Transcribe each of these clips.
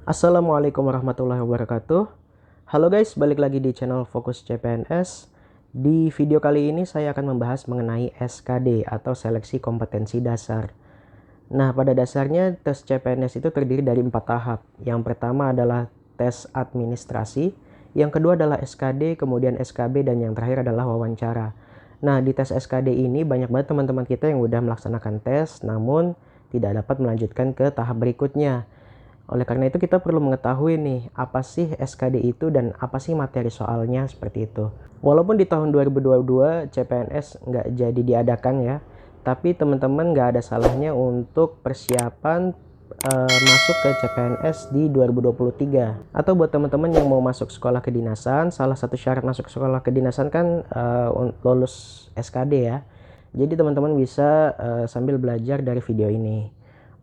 Assalamualaikum warahmatullahi wabarakatuh. Halo guys, balik lagi di channel Fokus CPNS. Di video kali ini saya akan membahas mengenai SKD atau Seleksi Kompetensi Dasar. Nah, pada dasarnya tes CPNS itu terdiri dari 4 tahap. Yang pertama adalah tes administrasi, yang kedua adalah SKD, kemudian SKB, dan yang terakhir adalah wawancara. Nah, di tes SKD ini banyak banget teman-teman kita yang udah melaksanakan tes, namun tidak dapat melanjutkan ke tahap berikutnya. Oleh karena itu kita perlu mengetahui nih, apa sih SKD itu dan apa sih materi soalnya seperti itu. Walaupun di tahun 2022 CPNS nggak jadi diadakan ya, tapi teman-teman nggak ada salahnya untuk persiapan masuk ke CPNS di 2023. Atau buat teman-teman yang mau masuk sekolah kedinasan, salah satu syarat masuk sekolah kedinasan kan lulus SKD ya. Jadi teman-teman bisa sambil belajar dari video ini.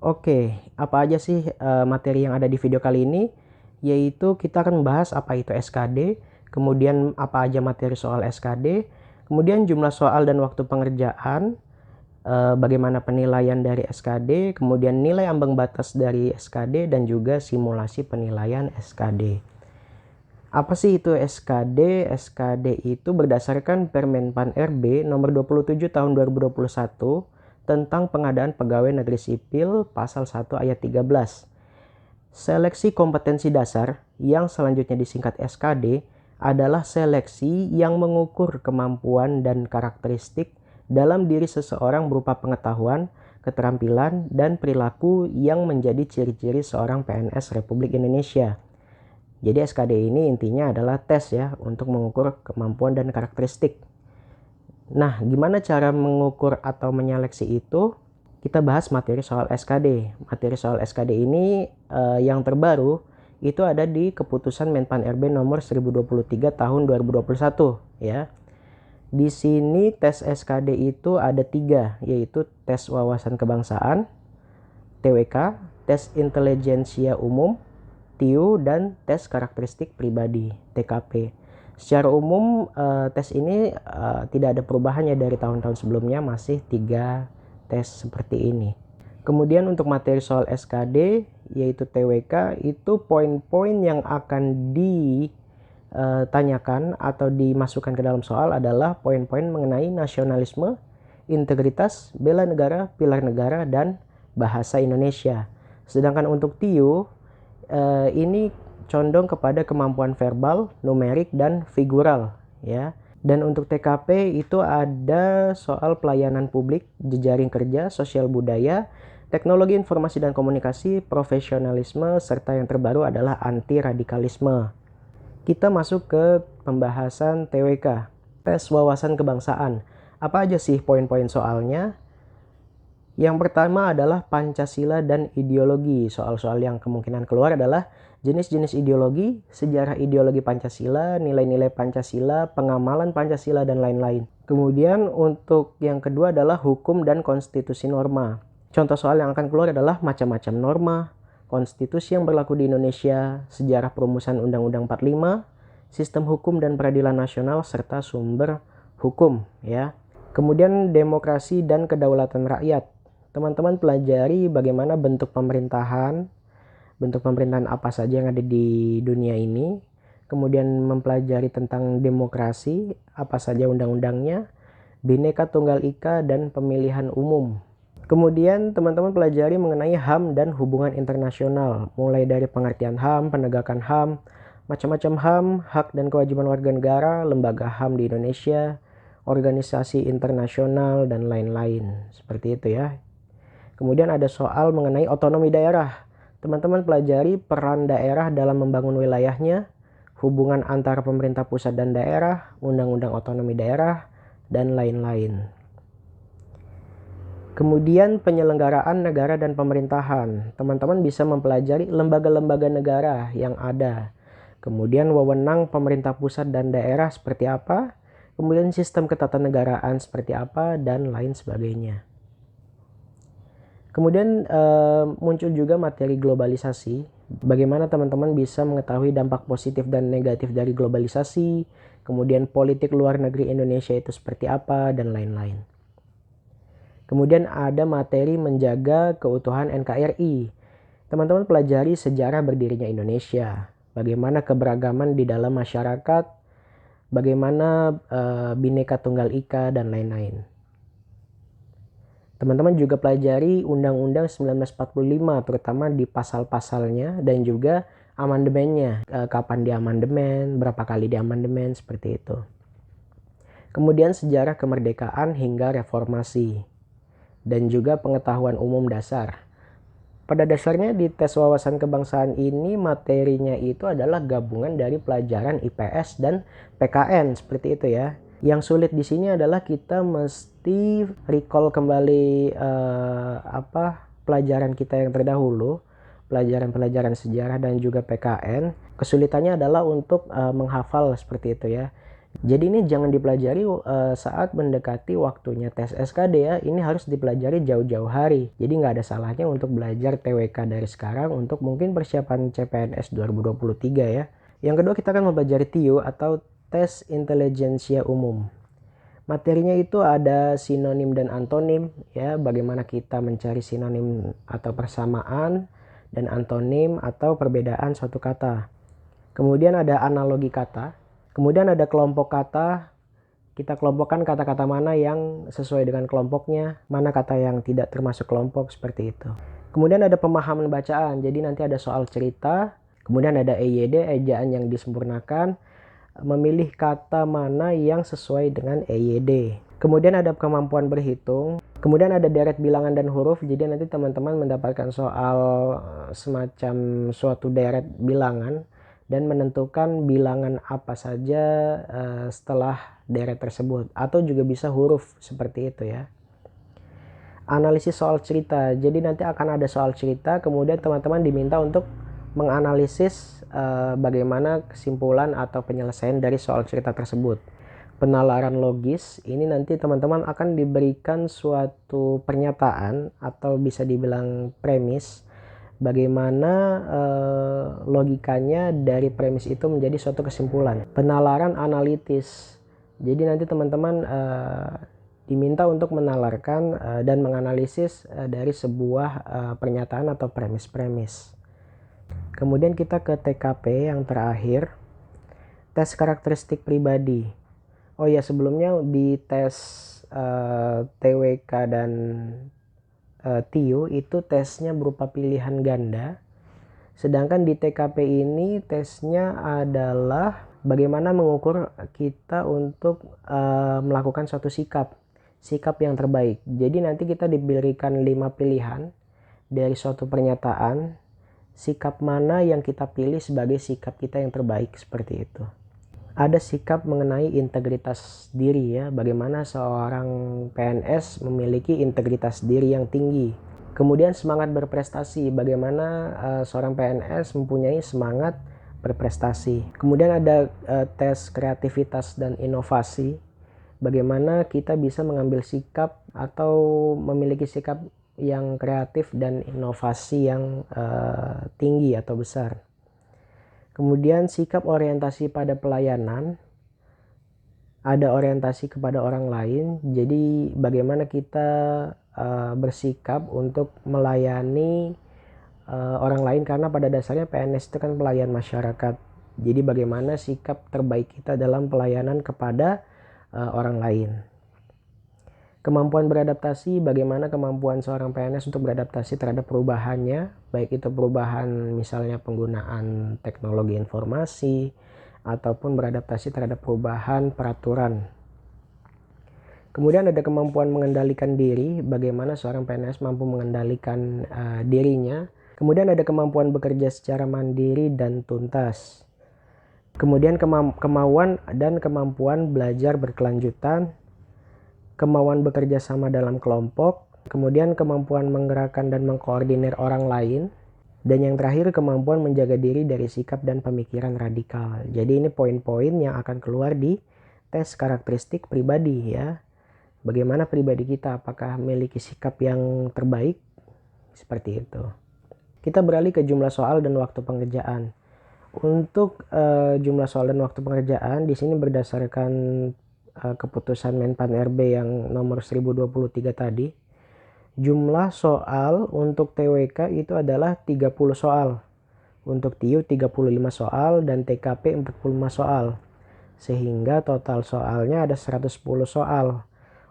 Oke, apa aja sih materi yang ada di video kali ini? Yaitu kita akan membahas apa itu SKD, kemudian apa aja materi soal SKD, kemudian jumlah soal dan waktu pengerjaan, bagaimana penilaian dari SKD, kemudian nilai ambang batas dari SKD, dan juga simulasi penilaian SKD. Apa sih itu SKD? SKD itu berdasarkan Permenpan RB nomor 27 tahun 2021 tentang pengadaan pegawai negeri sipil pasal 1 ayat 13. Seleksi kompetensi dasar yang selanjutnya disingkat SKD adalah seleksi yang mengukur kemampuan dan karakteristik dalam diri seseorang berupa pengetahuan, keterampilan, dan perilaku yang menjadi ciri-ciri seorang PNS Republik Indonesia. Jadi SKD ini intinya adalah tes ya untuk mengukur kemampuan dan karakteristik. Nah, gimana cara mengukur atau menyeleksi itu? Kita bahas materi soal SKD. Materi soal SKD ini yang terbaru itu ada di keputusan Menpan RB nomor 1023 tahun 2021 ya. Di sini tes SKD itu ada 3, yaitu tes wawasan kebangsaan, TWK, tes intelijensia umum, TIU, dan tes karakteristik pribadi, TKP. Secara umum tes ini tidak ada perubahannya dari tahun-tahun sebelumnya, masih 3 tes seperti ini. Kemudian untuk materi soal SKD yaitu TWK, itu poin-poin yang akan ditanyakan atau dimasukkan ke dalam soal adalah poin-poin mengenai nasionalisme, integritas, bela negara, pilar negara, dan bahasa Indonesia. Sedangkan untuk TIU ini condong kepada kemampuan verbal, numerik, dan figural ya. Dan untuk TKP itu ada soal pelayanan publik, jejaring kerja, sosial budaya, teknologi informasi dan komunikasi, profesionalisme, serta yang terbaru adalah anti radikalisme. Kita masuk ke pembahasan TWK, tes wawasan kebangsaan. Apa aja sih poin-poin soalnya? Yang pertama adalah Pancasila dan ideologi. Soal-soal yang kemungkinan keluar adalah jenis-jenis ideologi, sejarah ideologi Pancasila, nilai-nilai Pancasila, pengamalan Pancasila, dan lain-lain. Kemudian untuk yang kedua adalah hukum dan konstitusi norma. Contoh soal yang akan keluar adalah macam-macam norma, konstitusi yang berlaku di Indonesia, sejarah perumusan Undang-Undang 45, sistem hukum dan peradilan nasional, serta sumber hukum ya. Kemudian demokrasi dan kedaulatan rakyat. Teman-teman pelajari bagaimana bentuk pemerintahan apa saja yang ada di dunia ini. Kemudian mempelajari tentang demokrasi, apa saja undang-undangnya, Bhinneka Tunggal Ika, dan pemilihan umum. Kemudian teman-teman pelajari mengenai HAM dan hubungan internasional, mulai dari pengertian HAM, penegakan HAM, macam-macam HAM, hak dan kewajiban warga negara, lembaga HAM di Indonesia, organisasi internasional, dan lain-lain. Seperti itu ya. Kemudian ada soal mengenai otonomi daerah. Teman-teman pelajari peran daerah dalam membangun wilayahnya, hubungan antara pemerintah pusat dan daerah, undang-undang otonomi daerah, dan lain-lain. Kemudian penyelenggaraan negara dan pemerintahan. Teman-teman bisa mempelajari lembaga-lembaga negara yang ada. Kemudian wewenang pemerintah pusat dan daerah seperti apa, kemudian sistem ketatanegaraan seperti apa, dan lain sebagainya. Kemudian muncul juga materi globalisasi. Bagaimana teman-teman bisa mengetahui dampak positif dan negatif dari globalisasi, kemudian politik luar negeri Indonesia itu seperti apa, dan lain-lain. Kemudian ada materi menjaga keutuhan NKRI. Teman-teman pelajari sejarah berdirinya Indonesia, bagaimana keberagaman di dalam masyarakat, bagaimana Bhinneka Tunggal Ika, dan lain-lain. Teman-teman juga pelajari Undang-Undang 1945, terutama di pasal-pasalnya dan juga amandemennya, kapan diamandemen, berapa kali diamandemen, seperti itu. Kemudian sejarah kemerdekaan hingga reformasi, dan juga pengetahuan umum dasar. Pada dasarnya di tes wawasan kebangsaan ini materinya itu adalah gabungan dari pelajaran IPS dan PKN, seperti itu ya. Yang sulit di sini adalah kita mesti recall kembali pelajaran kita yang terdahulu, pelajaran-pelajaran sejarah dan juga PKN. Kesulitannya adalah untuk menghafal, seperti itu ya. Jadi ini jangan dipelajari saat mendekati waktunya tes SKD ya. Ini harus dipelajari jauh-jauh hari. Jadi nggak ada salahnya untuk belajar TWK dari sekarang untuk mungkin persiapan CPNS 2023 ya. Yang kedua, kita akan mempelajari TIU atau tes intelijensia umum. Materinya itu ada sinonim dan antonim ya, bagaimana kita mencari sinonim atau persamaan dan antonim atau perbedaan suatu kata. Kemudian ada analogi kata. Kemudian ada kelompok kata. Kita kelompokkan kata-kata mana yang sesuai dengan kelompoknya, mana kata yang tidak termasuk kelompok, seperti itu. Kemudian ada pemahaman bacaan. Jadi nanti ada soal cerita. Kemudian ada EYD, ejaan yang disempurnakan. Memilih kata mana yang sesuai dengan EYD. Kemudian ada kemampuan berhitung. Kemudian ada deret bilangan dan huruf. Jadi nanti teman-teman mendapatkan soal semacam suatu deret bilangan dan menentukan bilangan apa saja setelah deret tersebut, atau juga bisa huruf, seperti itu ya. Analisis soal cerita. Jadi nanti akan ada soal cerita, kemudian teman-teman diminta untuk menganalisis bagaimana kesimpulan atau penyelesaian dari soal cerita tersebut. Penalaran logis, ini nanti teman-teman akan diberikan suatu pernyataan atau bisa dibilang premis, bagaimana logikanya dari premis itu menjadi suatu kesimpulan. Penalaran analitis, jadi nanti teman-teman diminta untuk menalarkan dan menganalisis dari sebuah pernyataan atau premis-premis. Kemudian kita ke TKP yang terakhir, tes karakteristik pribadi. Oh ya, sebelumnya di tes TWK dan TIU itu tesnya berupa pilihan ganda. Sedangkan di TKP ini tesnya adalah bagaimana mengukur kita untuk melakukan suatu sikap yang terbaik. Jadi nanti kita diberikan 5 pilihan dari suatu pernyataan, sikap mana yang kita pilih sebagai sikap kita yang terbaik, seperti itu. Ada sikap mengenai integritas diri ya, bagaimana seorang PNS memiliki integritas diri yang tinggi. Kemudian semangat berprestasi, bagaimana seorang PNS mempunyai semangat berprestasi. Kemudian ada tes kreativitas dan inovasi, bagaimana kita bisa mengambil sikap atau memiliki sikap yang kreatif dan inovasi yang tinggi atau besar. Kemudian sikap orientasi pada pelayanan, ada orientasi kepada orang lain. Jadi bagaimana kita bersikap untuk melayani orang lain, karena pada dasarnya PNS itu kan pelayan masyarakat. Jadi bagaimana sikap terbaik kita dalam pelayanan kepada orang lain. Kemampuan beradaptasi, bagaimana kemampuan seorang PNS untuk beradaptasi terhadap perubahannya, baik itu perubahan misalnya penggunaan teknologi informasi, ataupun beradaptasi terhadap perubahan peraturan. Kemudian ada kemampuan mengendalikan diri, bagaimana seorang PNS mampu mengendalikan dirinya. Kemudian ada kemampuan bekerja secara mandiri dan tuntas. Kemudian kemauan dan kemampuan belajar berkelanjutan. Kemauan bekerja sama dalam kelompok, kemudian kemampuan menggerakkan dan mengkoordinir orang lain, dan yang terakhir kemampuan menjaga diri dari sikap dan pemikiran radikal. Jadi ini poin-poin yang akan keluar di tes karakteristik pribadi ya. Bagaimana pribadi kita, apakah memiliki sikap yang terbaik, seperti itu. Kita beralih ke jumlah soal dan waktu pengerjaan. Untuk jumlah soal dan waktu pengerjaan di sini berdasarkan keputusan Menpan RB yang nomor 1023 tadi. Jumlah soal untuk TWK itu adalah 30 soal. Untuk TIU 35 soal dan TKP 45 soal. Sehingga total soalnya ada 110 soal.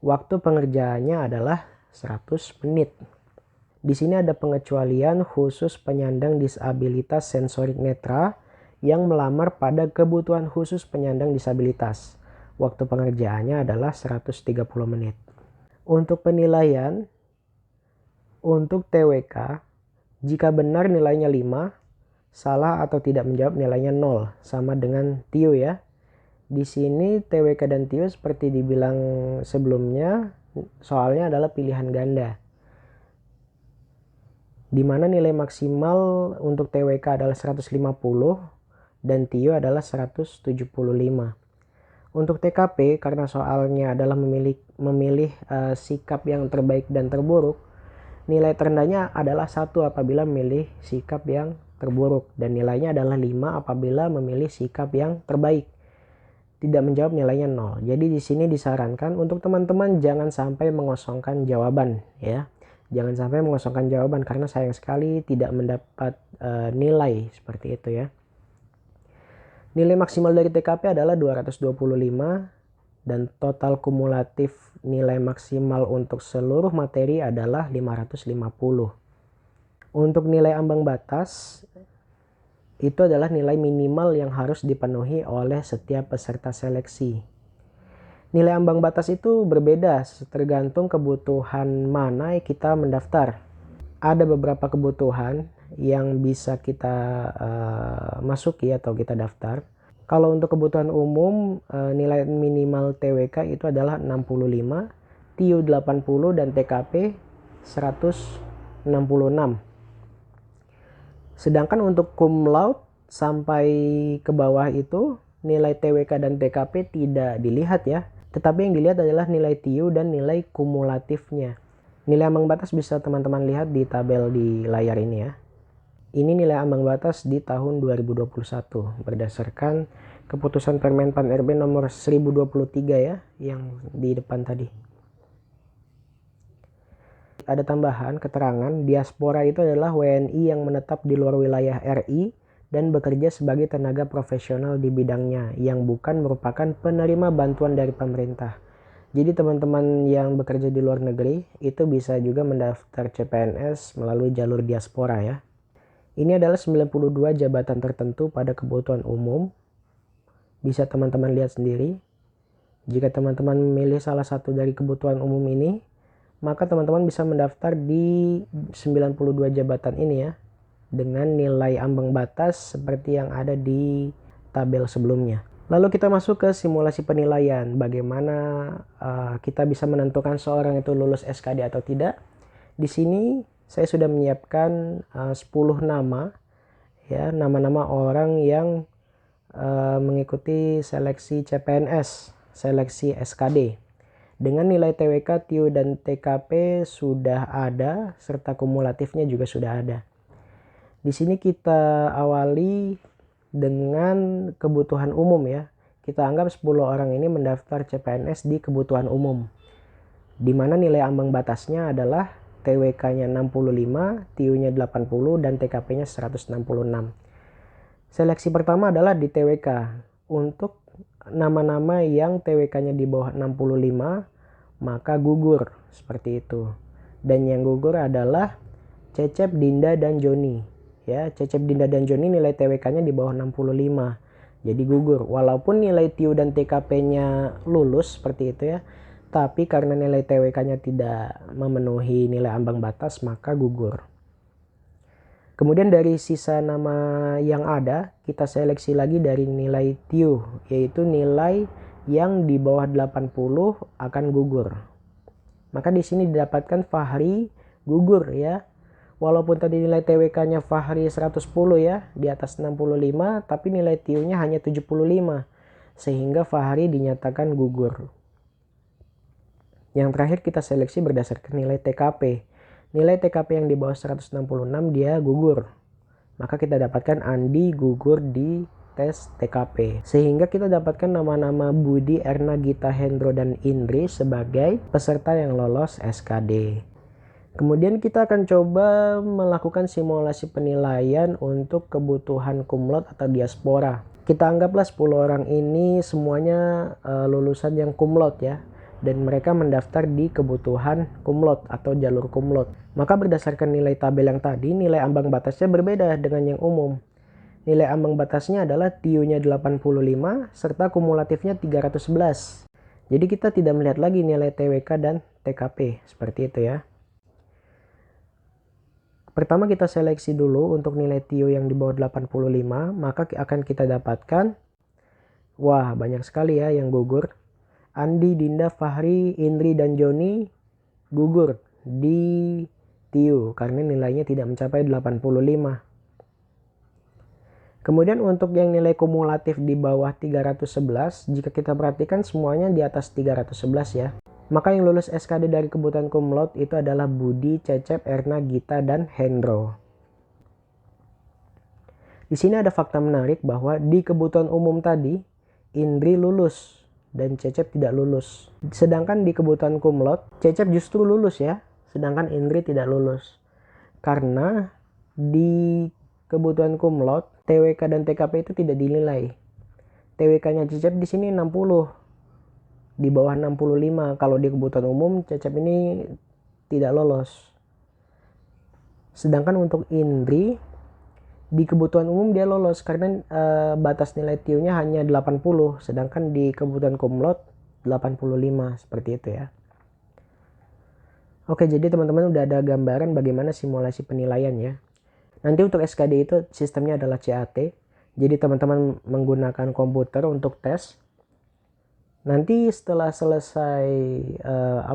Waktu pengerjaannya adalah 100 menit. Di sini ada pengecualian khusus penyandang disabilitas sensorik netra yang melamar pada kebutuhan khusus penyandang disabilitas. Waktu pengerjaannya adalah 130 menit. Untuk penilaian, untuk TWK, jika benar nilainya 5, salah atau tidak menjawab nilainya 0, sama dengan TIU ya. Di sini TWK dan TIU seperti dibilang sebelumnya, soalnya adalah pilihan ganda. Di mana nilai maksimal untuk TWK adalah 150 dan TIU adalah 175. Untuk TKP, karena soalnya adalah memilih sikap yang terbaik dan terburuk, nilai terendahnya adalah 1 apabila memilih sikap yang terburuk dan nilainya adalah 5 apabila memilih sikap yang terbaik. Tidak menjawab nilainya 0. Jadi di sini disarankan untuk teman-teman jangan sampai mengosongkan jawaban ya. Jangan sampai mengosongkan jawaban karena sayang sekali tidak mendapat nilai seperti itu ya. Nilai maksimal dari TKP adalah 225 dan total kumulatif nilai maksimal untuk seluruh materi adalah 550. Untuk nilai ambang batas itu adalah nilai minimal yang harus dipenuhi oleh setiap peserta seleksi. Nilai ambang batas itu berbeda tergantung kebutuhan mana kita mendaftar. Ada beberapa kebutuhan yang bisa kita masuki atau kita daftar. Kalau untuk kebutuhan umum, nilai minimal TWK itu adalah 65, TIU 80 dan TKP 166. Sedangkan untuk cum laude sampai ke bawah itu nilai TWK dan TKP tidak dilihat ya. Tetapi yang dilihat adalah nilai TIU dan nilai kumulatifnya. Nilai ambang batas bisa teman-teman lihat di tabel di layar ini ya. Ini nilai ambang batas di tahun 2021 berdasarkan keputusan Permenpan RB nomor 1023 ya, yang di depan tadi. Ada tambahan keterangan, diaspora itu adalah WNI yang menetap di luar wilayah RI dan bekerja sebagai tenaga profesional di bidangnya yang bukan merupakan penerima bantuan dari pemerintah. Jadi teman-teman yang bekerja di luar negeri itu bisa juga mendaftar CPNS melalui jalur diaspora ya. Ini adalah 92 jabatan tertentu pada kebutuhan umum. Bisa teman-teman lihat sendiri. Jika teman-teman memilih salah satu dari kebutuhan umum ini, maka teman-teman bisa mendaftar di 92 jabatan ini ya, dengan nilai ambang batas seperti yang ada di tabel sebelumnya. Lalu kita masuk ke simulasi penilaian. Bagaimana kita bisa menentukan seorang itu lulus SKD atau tidak. Di sini saya sudah menyiapkan 10 nama ya, nama-nama orang yang mengikuti seleksi CPNS, seleksi SKD. Dengan nilai TWK, TIU dan TKP sudah ada serta kumulatifnya juga sudah ada. Di sini kita awali dengan kebutuhan umum ya. Kita anggap 10 orang ini mendaftar CPNS di kebutuhan umum. Di mana nilai ambang batasnya adalah TWK-nya 65, TIU-nya 80 dan TKP-nya 166. Seleksi pertama adalah di TWK. Untuk nama-nama yang TWK-nya di bawah 65 maka gugur seperti itu. Dan yang gugur adalah Cecep, Dinda dan Joni. Ya, Cecep, Dinda dan Joni nilai TWK-nya di bawah 65. Jadi gugur. Walaupun nilai TIU dan TKP-nya lulus seperti itu ya, tapi karena nilai TWK-nya tidak memenuhi nilai ambang batas maka gugur. Kemudian dari sisa nama yang ada, kita seleksi lagi dari nilai TIU, yaitu nilai yang di bawah 80 akan gugur. Maka di sini didapatkan Fahri gugur ya. Walaupun tadi nilai TWK-nya Fahri 110 ya, di atas 65, tapi nilai TIU-nya hanya 75. Sehingga Fahri dinyatakan gugur. Yang terakhir kita seleksi berdasarkan nilai TKP. Nilai TKP yang di bawah 166 dia gugur. Maka kita dapatkan Andi gugur di tes TKP. Sehingga kita dapatkan nama-nama Budi, Erna, Gita, Hendro, dan Indri sebagai peserta yang lolos SKD. Kemudian kita akan coba melakukan simulasi penilaian untuk kebutuhan cum laude atau diaspora. Kita anggaplah 10 orang ini semuanya lulusan yang cum laude ya. Dan mereka mendaftar di kebutuhan cum laude atau jalur cum laude. Maka berdasarkan nilai tabel yang tadi, nilai ambang batasnya berbeda dengan yang umum. Nilai ambang batasnya adalah TIU-nya 85 serta kumulatifnya 311. Jadi kita tidak melihat lagi nilai TWK dan TKP, seperti itu ya. Pertama kita seleksi dulu untuk nilai TIU yang di bawah 85, maka akan kita dapatkan, wah banyak sekali ya yang gugur. Andi, Dinda, Fahri, Indri, dan Joni gugur di TIU karena nilainya tidak mencapai 85. Kemudian untuk yang nilai kumulatif di bawah 311, jika kita perhatikan semuanya di atas 311 ya. Maka yang lulus SKD dari kebutuhan cum laude itu adalah Budi, Cecep, Erna, Gita, dan Hendro. Di sini ada fakta menarik bahwa di kebutuhan umum tadi, Indri lulus dan Cecep tidak lulus. Sedangkan di kebutuhan cum laude, Cecep justru lulus ya, sedangkan Indri tidak lulus. Karena di kebutuhan cum laude, TWK dan TKP itu tidak dinilai. TWK-nya Cecep di sini 60. Di bawah 65. Kalau di kebutuhan umum Cecep ini tidak lolos. Sedangkan untuk Indri di kebutuhan umum dia lolos karena batas nilai TIU-nya hanya 80, sedangkan di kebutuhan cum laude 85, seperti itu ya. Oke, jadi teman-teman udah ada gambaran bagaimana simulasi penilaian ya. Nanti untuk SKD itu sistemnya adalah CAT. Jadi teman-teman menggunakan komputer untuk tes. Nanti setelah selesai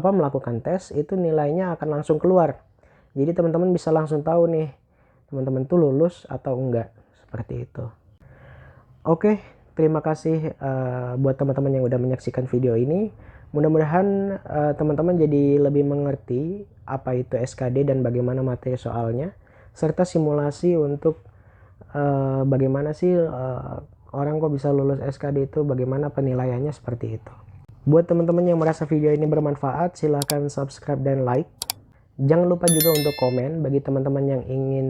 melakukan tes, itu nilainya akan langsung keluar. Jadi teman-teman bisa langsung tahu nih, teman-teman tuh lulus atau enggak, seperti itu. Oke, terima kasih buat teman-teman yang udah menyaksikan video ini. Mudah-mudahan teman-teman jadi lebih mengerti apa itu SKD dan bagaimana materi soalnya, serta simulasi untuk bagaimana sih orang kok bisa lulus SKD itu, bagaimana penilaiannya, seperti itu. Buat teman-teman yang merasa video ini bermanfaat, silahkan subscribe dan like. Jangan lupa juga untuk komen bagi teman-teman yang ingin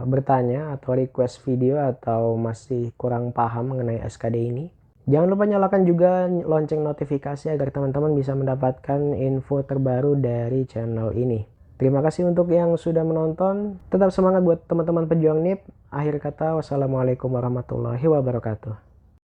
bertanya atau request video atau masih kurang paham mengenai SKD ini. Jangan lupa nyalakan juga lonceng notifikasi agar teman-teman bisa mendapatkan info terbaru dari channel ini. Terima kasih untuk yang sudah menonton. Tetap semangat buat teman-teman pejuang NIP. Akhir kata, wassalamualaikum warahmatullahi wabarakatuh.